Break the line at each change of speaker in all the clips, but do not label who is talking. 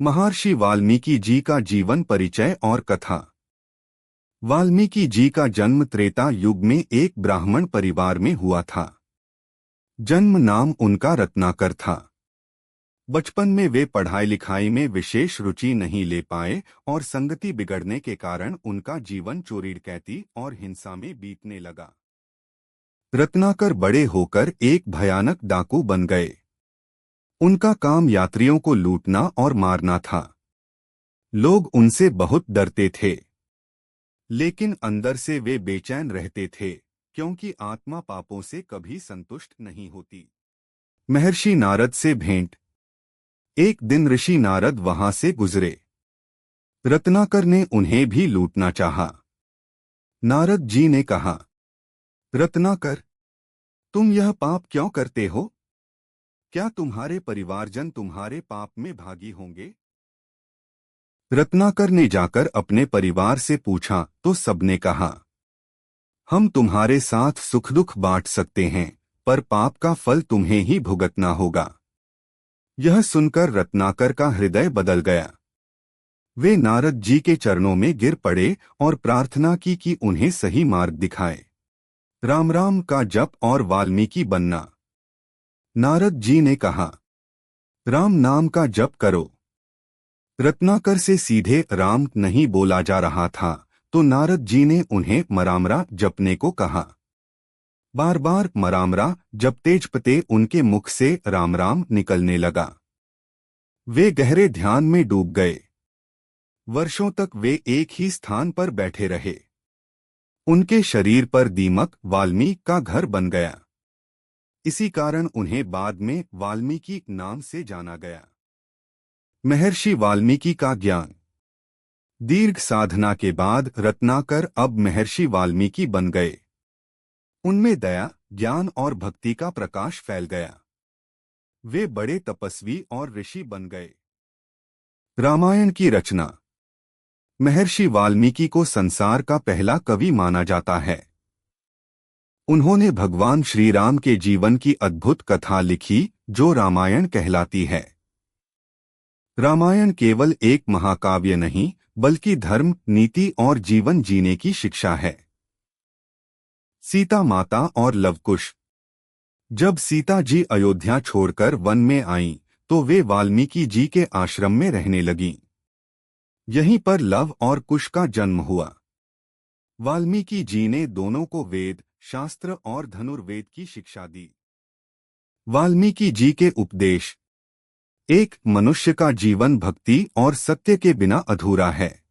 महर्षि वाल्मीकि जी का जीवन परिचय और कथा। वाल्मीकि जी का जन्म त्रेता युग में एक ब्राह्मण परिवार में हुआ था। जन्म नाम उनका रत्नाकर था। बचपन में वे पढ़ाई लिखाई में विशेष रुचि नहीं ले पाए और संगति बिगड़ने के कारण उनका जीवन चोरी डकैती और हिंसा में बीतने लगा। रत्नाकर बड़े होकर एक भयानक डाकू बन गए। उनका काम यात्रियों को लूटना और मारना था। लोग उनसे बहुत डरते थे, लेकिन अंदर से वे बेचैन रहते थे, क्योंकि आत्मा पापों से कभी संतुष्ट नहीं होती। महर्षि नारद से भेंट। एक दिन ऋषि नारद वहां से गुजरे। रत्नाकर ने उन्हें भी लूटना चाहा। नारद जी ने कहा, रत्नाकर, तुम यह पाप क्यों करते हो? क्या तुम्हारे परिवारजन तुम्हारे पाप में भागी होंगे? रत्नाकर ने जाकर अपने परिवार से पूछा तो सबने कहा, हम तुम्हारे साथ सुख दुख बांट सकते हैं, पर पाप का फल तुम्हें ही भुगतना होगा। यह सुनकर रत्नाकर का हृदय बदल गया। वे नारद जी के चरणों में गिर पड़े और प्रार्थना की कि उन्हें सही मार्ग दिखाए। राम राम का जप और वाल्मीकि बनना। नारद जी ने कहा, राम नाम का जप करो। रत्नाकर से सीधे राम नहीं बोला जा रहा था, तो नारद जी ने उन्हें मरामरा जपने को कहा। बार बार मरामरा जपते जपते उनके मुख से राम राम निकलने लगा। वे गहरे ध्यान में डूब गए। वर्षों तक वे एक ही स्थान पर बैठे रहे। उनके शरीर पर दीमक वाल्मीकि का घर बन गया। इसी कारण उन्हें बाद में वाल्मीकि नाम से जाना गया। महर्षि वाल्मीकि का ज्ञान। दीर्घ साधना के बाद रत्नाकर अब महर्षि वाल्मीकि बन गए। उनमें दया, ज्ञान और भक्ति का प्रकाश फैल गया। वे बड़े तपस्वी और ऋषि बन गए। रामायण की रचना। महर्षि वाल्मीकि को संसार का पहला कवि माना जाता है। उन्होंने भगवान श्री राम के जीवन की अद्भुत कथा लिखी, जो रामायण कहलाती है। रामायण केवल एक महाकाव्य नहीं, बल्कि धर्म, नीति और जीवन जीने की शिक्षा है। सीता माता और लवकुश। जब सीता जी अयोध्या छोड़कर वन में आईं, तो वे वाल्मीकि जी के आश्रम में रहने लगीं। यहीं पर लव और कुश का जन्म हुआ। वाल्मीकि जी ने दोनों को वेद, शास्त्र और धनुर्वेद की शिक्षा दी। वाल्मीकि जी के उपदेश। एक मनुष्य का जीवन भक्ति और सत्य के बिना अधूरा है।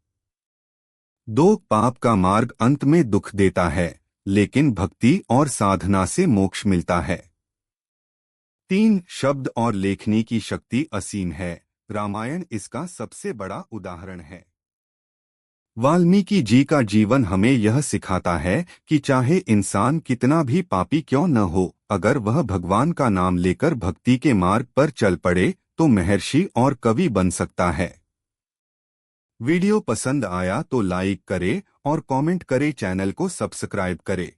दो, पाप का मार्ग अंत में दुख देता है, लेकिन भक्ति और साधना से मोक्ष मिलता है। तीन, शब्द और लेखनी की शक्ति असीम है। रामायण इसका सबसे बड़ा उदाहरण है। वाल्मीकि जी का जीवन हमें यह सिखाता है कि चाहे इंसान कितना भी पापी क्यों न हो, अगर वह भगवान का नाम लेकर भक्ति के मार्ग पर चल पड़े तो महर्षि और कवि बन सकता है। वीडियो पसंद आया तो लाइक करें और कमेंट करें, चैनल को सब्सक्राइब करें।